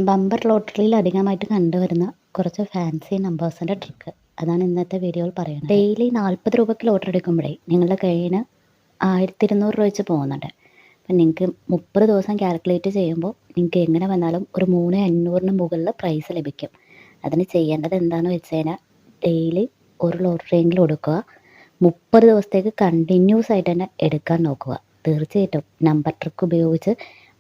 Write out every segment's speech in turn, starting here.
Bumper ലോട്ടറിയിൽ അധികമായിട്ട് കണ്ടുവരുന്ന കുറച്ച് ഫാൻസി നമ്പേഴ്സിൻ്റെ ട്രിക്ക് അതാണ് ഇന്നത്തെ വീഡിയോയിൽ പറയുന്നത്. ഡെയിലി 40 രൂപയ്ക്ക് ലോട്ടറി എടുക്കുമ്പോഴേ നിങ്ങളുടെ കയ്യിൽ 1200 രൂപ വെച്ച് പോകുന്നുണ്ട്. അപ്പം നിങ്ങൾക്ക് 30 ദിവസം കാൽക്കുലേറ്റ് ചെയ്യുമ്പോൾ നിങ്ങൾക്ക് എങ്ങനെ വന്നാലും ഒരു 3500-ന് മുകളിൽ പ്രൈസ് ലഭിക്കും. അതിന് ചെയ്യേണ്ടത് എന്താണെന്ന് വെച്ച് കഴിഞ്ഞാൽ ഡെയിലി ഒരു ലോട്ടറിയെങ്കിലും എടുക്കുക. 30 ദിവസത്തേക്ക് കണ്ടിന്യൂസ് ആയിട്ട് തന്നെ എടുക്കാൻ നോക്കുക. തീർച്ചയായിട്ടും നമ്പർ ട്രിക്ക് ഉപയോഗിച്ച്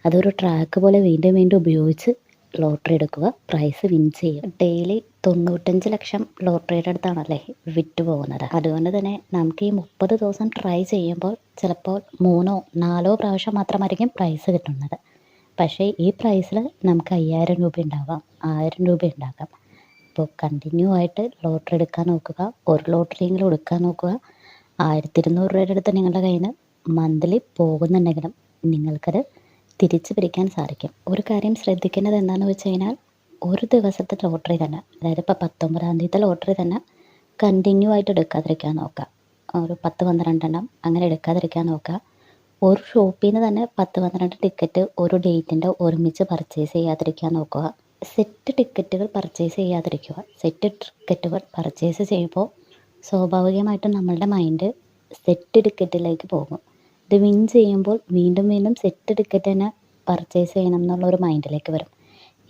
അതൊരു ട്രാക്ക് പോലെ വീണ്ടും വീണ്ടും ഉപയോഗിച്ച് ലോട്ടറി എടുക്കുക, പ്രൈസ് വിൻ ചെയ്യും. ഡെയിലി 95 ലക്ഷം ലോട്ടറിയുടെ അടുത്താണല്ലേ വിറ്റ് പോകുന്നത്. അതുകൊണ്ട് തന്നെ നമുക്ക് ഈ 30 ദിവസം ട്രൈ ചെയ്യുമ്പോൾ ചിലപ്പോൾ 3-4 പ്രാവശ്യം മാത്രമായിരിക്കും പ്രൈസ് കിട്ടുന്നത്. പക്ഷേ ഈ പ്രൈസിൽ നമുക്ക് 5000 രൂപ ഉണ്ടാകാം, 1000 രൂപ ഉണ്ടാകാം. അപ്പോൾ കണ്ടിന്യൂ ആയിട്ട് ലോട്ടറി എടുക്കാൻ നോക്കുക. ഒരു ലോട്ടറിയെങ്കിലും എടുക്കാൻ നോക്കുക. 1200 രൂപയുടെ അടുത്ത് നിങ്ങളുടെ കയ്യിൽ നിന്ന് മന്ത്ലി പോകുന്നുണ്ടെങ്കിലും നിങ്ങൾക്കത് തിരിച്ചു പിടിക്കാൻ സാധിക്കും. ഒരു കാര്യം ശ്രദ്ധിക്കേണ്ടത് എന്താണെന്ന് വെച്ച് കഴിഞ്ഞാൽ ഒരു ദിവസത്തെ ലോട്ടറി തന്നെ, അതായത് ഇപ്പോൾ 19-ാം തീയതിത്തെ ലോട്ടറി തന്നെ കണ്ടിന്യൂ ആയിട്ട് എടുക്കാതിരിക്കാൻ നോക്കുക. ഒരു 10-12 എണ്ണം അങ്ങനെ എടുക്കാതിരിക്കാൻ നോക്കുക. ഒരു ഷോപ്പിൽ നിന്ന് തന്നെ 10-12 ടിക്കറ്റ് ഒരു ഡേറ്റിൻ്റെ ഒരുമിച്ച് പർച്ചേസ് ചെയ്യാതിരിക്കാൻ നോക്കുക. സെറ്റ് ടിക്കറ്റുകൾ പർച്ചേസ് ചെയ്യാതിരിക്കുക. സെറ്റ് ടിക്കറ്റുകൾ പർച്ചേസ് ചെയ്യുമ്പോൾ സ്വാഭാവികമായിട്ടും നമ്മളുടെ മൈൻഡ് സെറ്റ് ടിക്കറ്റിലേക്ക് പോകും. ഇത് വിൻ ചെയ്യുമ്പോൾ വീണ്ടും വീണ്ടും സെറ്റ് ടിക്കറ്റ് തന്നെ പർച്ചേസ് ചെയ്യണം എന്നുള്ളൊരു മൈൻഡിലേക്ക് വരും.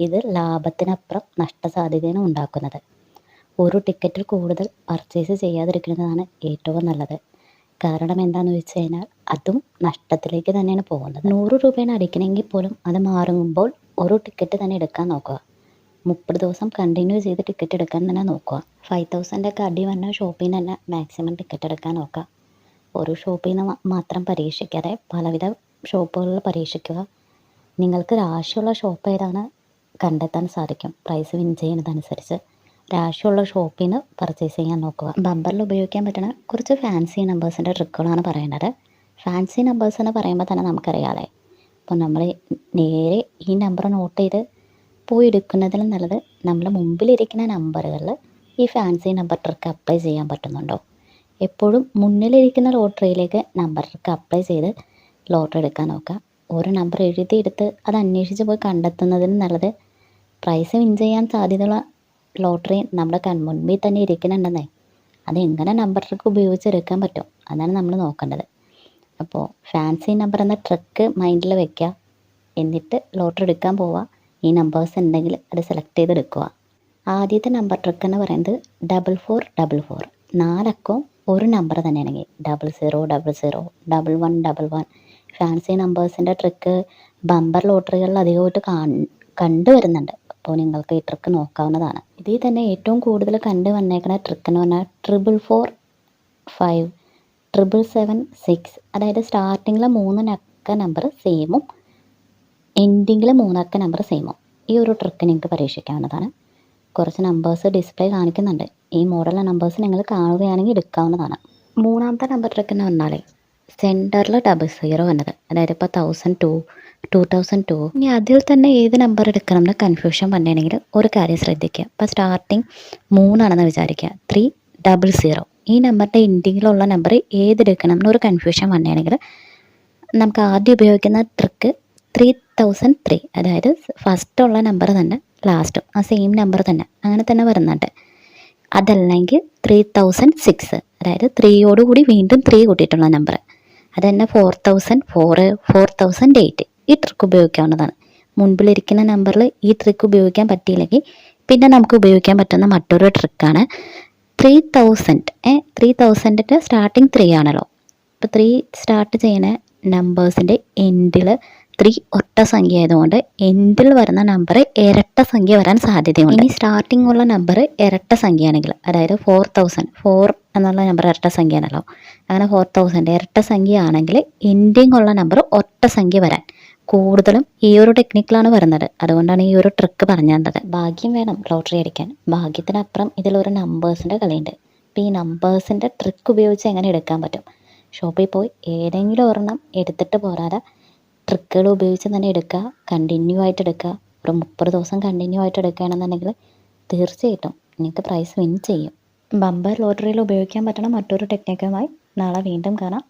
ഇത് ലാഭത്തിനപ്പുറം നഷ്ടസാധ്യതയാണ് ഉണ്ടാക്കുന്നത്. ഒരു ടിക്കറ്റിൽ കൂടുതൽ പർച്ചേസ് ചെയ്യാതിരിക്കുന്നതാണ് ഏറ്റവും നല്ലത്. കാരണം എന്താണെന്ന് വെച്ച് കഴിഞ്ഞാൽ അതും നഷ്ടത്തിലേക്ക് തന്നെയാണ് പോകുന്നത്. 100 രൂപയാണ് അടിക്കണമെങ്കിൽ പോലും അത് മാറുമ്പോൾ ഒരു ടിക്കറ്റ് തന്നെ എടുക്കാൻ നോക്കുക. 30 ദിവസം കണ്ടിന്യൂ ചെയ്ത് ടിക്കറ്റ് എടുക്കാൻ തന്നെ നോക്കുക. 5000 ഒക്കെ അടി വന്ന ഷോപ്പിൽ നിന്ന് തന്നെ മാക്സിമം ടിക്കറ്റ് എടുക്കാൻ നോക്കുക. ഒരു ഷോപ്പിൽ നിന്ന് മാത്രം പരീക്ഷിക്കാതെ പലവിധ ഷോപ്പുകളിൽ പരീക്ഷിക്കുക. നിങ്ങൾക്ക് രാശിയുള്ള ഷോപ്പ് ഏതാണ് കണ്ടെത്താൻ സാധിക്കും. പ്രൈസ് വിൻ ചെയ്യുന്നതനുസരിച്ച് രാശിയുള്ള ഷോപ്പിൽ നിന്ന് പർച്ചേസ് ചെയ്യാൻ നോക്കുക. ബമ്പറിൽ ഉപയോഗിക്കാൻ പറ്റുന്ന കുറച്ച് ഫാൻസി നമ്പേഴ്സിൻ്റെ ട്രിക്കുകളാണ് പറയുന്നത്. ഫാൻസി നമ്പേഴ്സ് എന്ന് പറയുമ്പോൾ തന്നെ നമുക്കറിയാമല്ലേ, അപ്പോൾ നമ്മൾ നേരെ ഈ നമ്പർ നോട്ട് ചെയ്ത് പോയി എടുക്കുന്നതിലും നല്ലത് നമ്മൾ മുമ്പിലിരിക്കുന്ന നമ്പറുകളിൽ ഈ ഫാൻസി നമ്പർ ട്രിക്ക് അപ്ലൈ ചെയ്യാൻ പറ്റുന്നുണ്ടോ. എപ്പോഴും മുന്നിലിരിക്കുന്ന ലോട്ടറിയിലേക്ക് നമ്പർ ട്രിക്ക് അപ്ലൈ ചെയ്ത് ലോട്ടറി എടുക്കാൻ നോക്കുക. ഓരോ നമ്പർ എഴുതിയെടുത്ത് അത് അന്വേഷിച്ച് പോയി കണ്ടെത്തുന്നതിന് നല്ലത് പ്രൈസ് വിൻ ചെയ്യാൻ സാധ്യതയുള്ള ലോട്ടറി നമ്മുടെ കൺമുൻപിൽ തന്നെ ഇരിക്കുന്നുണ്ടെന്നേ, അത് എങ്ങനെ നമ്പർ ട്രിക്ക് ഉപയോഗിച്ചെടുക്കാൻ പറ്റും അതാണ് നമ്മൾ നോക്കേണ്ടത്. അപ്പോൾ ഫാൻസി നമ്പർ എന്ന ട്രിക്ക് മൈൻഡിൽ വെക്കുക. എന്നിട്ട് ലോട്ടറി എടുക്കാൻ പോവുക. ഈ നമ്പേഴ്സ് ഉണ്ടെങ്കിൽ അത് സെലക്ട് ചെയ്തെടുക്കുക. ആദ്യത്തെ നമ്പർ ട്രിക്ക് എന്ന് പറയുന്നത് 4444. 4 അക്കവും ഒരു നമ്പർ തന്നെയാണെങ്കിൽ 0000 1111. ഫാൻസി നമ്പേഴ്സിൻ്റെ ട്രിക്ക് ബമ്പർ ലോട്ടറികളിൽ അധികമായിട്ട് കണ്ടുവരുന്നുണ്ട്. അപ്പോൾ നിങ്ങൾക്ക് ഈ ട്രിക്ക് നോക്കാവുന്നതാണ്. ഇതിൽ തന്നെ ഏറ്റവും കൂടുതൽ കണ്ടു വന്നേക്കുന്ന ട്രിക്ക് എന്ന് പറഞ്ഞാൽ 445 777 6. അതായത് സ്റ്റാർട്ടിങ്ങിൽ 3 അക്ക നമ്പർ സെയിമും എൻഡിങ്ങിൽ 3 അക്ക നമ്പർ സെയിമും. ഈ ഒരു ട്രിക്ക് നിങ്ങൾക്ക് പരീക്ഷിക്കാവുന്നതാണ്. കുറച്ച് നമ്പേഴ്സ് ഡിസ്പ്ലേ കാണിക്കുന്നുണ്ട്. ഈ മോഡലിലെ നമ്പേഴ്സ് നിങ്ങൾ കാണുകയാണെങ്കിൽ എടുക്കാവുന്നതാണ്. മൂന്നാമത്തെ നമ്പർ ട്രിക്ക് എന്ന് പറഞ്ഞാൽ സെൻറ്ററിൽ 00 വന്നത്, അതായത് ഇപ്പോൾ 1002 2002. ഇനി അതിൽ തന്നെ ഏത് നമ്പർ എടുക്കണം എന്ന് കൺഫ്യൂഷൻ വന്നിട്ടുണ്ടെങ്കിൽ ഒരു കാര്യം ശ്രദ്ധിക്കുക. ഇപ്പോൾ സ്റ്റാർട്ടിങ് 3 ആണെന്ന് വിചാരിക്കുക, 300. ഈ നമ്പറിൻ്റെ എൻഡിങ്ങിലുള്ള നമ്പർ ഏതെടുക്കണം എന്നൊരു കൺഫ്യൂഷൻ വന്നിട്ടുണ്ടെങ്കിൽ നമുക്ക് ആദ്യം ഉപയോഗിക്കുന്ന ട്രിക്ക് 3003. അതായത് ഫസ്റ്റുള്ള നമ്പർ തന്നെ ലാസ്റ്റും ആ സെയിം നമ്പർ തന്നെ അങ്ങനെ തന്നെ വരുന്നുണ്ട്. അതല്ലെങ്കിൽ 3006, അതായത് 3യോടുകൂടി വീണ്ടും 3 കൂട്ടിയിട്ടുള്ള നമ്പർ, അത് തന്നെ 4004 4008. ഈ ട്രിക്ക് ഉപയോഗിക്കാവുന്നതാണ്. മുൻപിലിരിക്കുന്ന നമ്പറിൽ ഈ ട്രിക്ക് ഉപയോഗിക്കാൻ പറ്റിയില്ലെങ്കിൽ പിന്നെ നമുക്ക് ഉപയോഗിക്കാൻ പറ്റുന്ന മറ്റൊരു ട്രിക്കാണ് 3000. 3000ൻ്റെ സ്റ്റാർട്ടിങ് 3 ആണല്ലോ. ഇപ്പോൾ 3 സ്റ്റാർട്ട് ചെയ്യുന്ന നമ്പേഴ്സിൻ്റെ എൻഡിൽ 3 ഒറ്റ സംഖ്യ ആയതുകൊണ്ട് എൻഡിൽ വരുന്ന നമ്പർ ഇരട്ട സംഖ്യ വരാൻ സാധ്യതയുണ്ട്. ഇനി സ്റ്റാർട്ടിംഗ് ഉള്ള നമ്പർ ഇരട്ട സംഖ്യയാണെങ്കിൽ, അതായത് 4000 എന്നുള്ള നമ്പർ ഇരട്ട സംഖ്യയാണല്ലോ, അങ്ങനെ 4000 ഇരട്ട സംഖ്യ ആണെങ്കിൽ എൻഡിങ് ഉള്ള നമ്പർ ഒറ്റ സംഖ്യ വരാൻ കൂടുതലും ഈ ഒരു ടെക്നിക്കിലാണ് വരുന്നത്. അതുകൊണ്ടാണ് ഈ ഒരു ട്രിക്ക് പറഞ്ഞു തന്നത്. ഭാഗ്യം വേണം ലോട്ടറി അടിക്കാൻ. ഭാഗ്യത്തിനപ്പുറം ഇതിലൊരു നമ്പേഴ്സിൻ്റെ കളിയുണ്ട്. അപ്പോൾ ഈ നമ്പേഴ്സിൻ്റെ ട്രിക്ക് ഉപയോഗിച്ച് എങ്ങനെ എടുക്കാൻ പറ്റും. ഷോപ്പിൽ പോയി ഏതെങ്കിലും ഒരെണ്ണം എടുത്തിട്ട് പോരാതെ ട്രിക്കുകൾ ഉപയോഗിച്ച് തന്നെ എടുക്കുക. കണ്ടിന്യൂ ആയിട്ട് എടുക്കുക. ഒരു 30 ദിവസം കണ്ടിന്യൂ ആയിട്ട് എടുക്കുകയാണെന്നുണ്ടെങ്കിൽ തീർച്ചയായിട്ടും നിങ്ങൾക്ക് പ്രൈസ് വിൻ ചെയ്യും. ബമ്പർ ലോട്ടറിയിൽ ഉപയോഗിക്കാൻ പറ്റുന്ന മറ്റൊരു ടെക്നിക്കുമായി നാളെ വീണ്ടും കാണാം.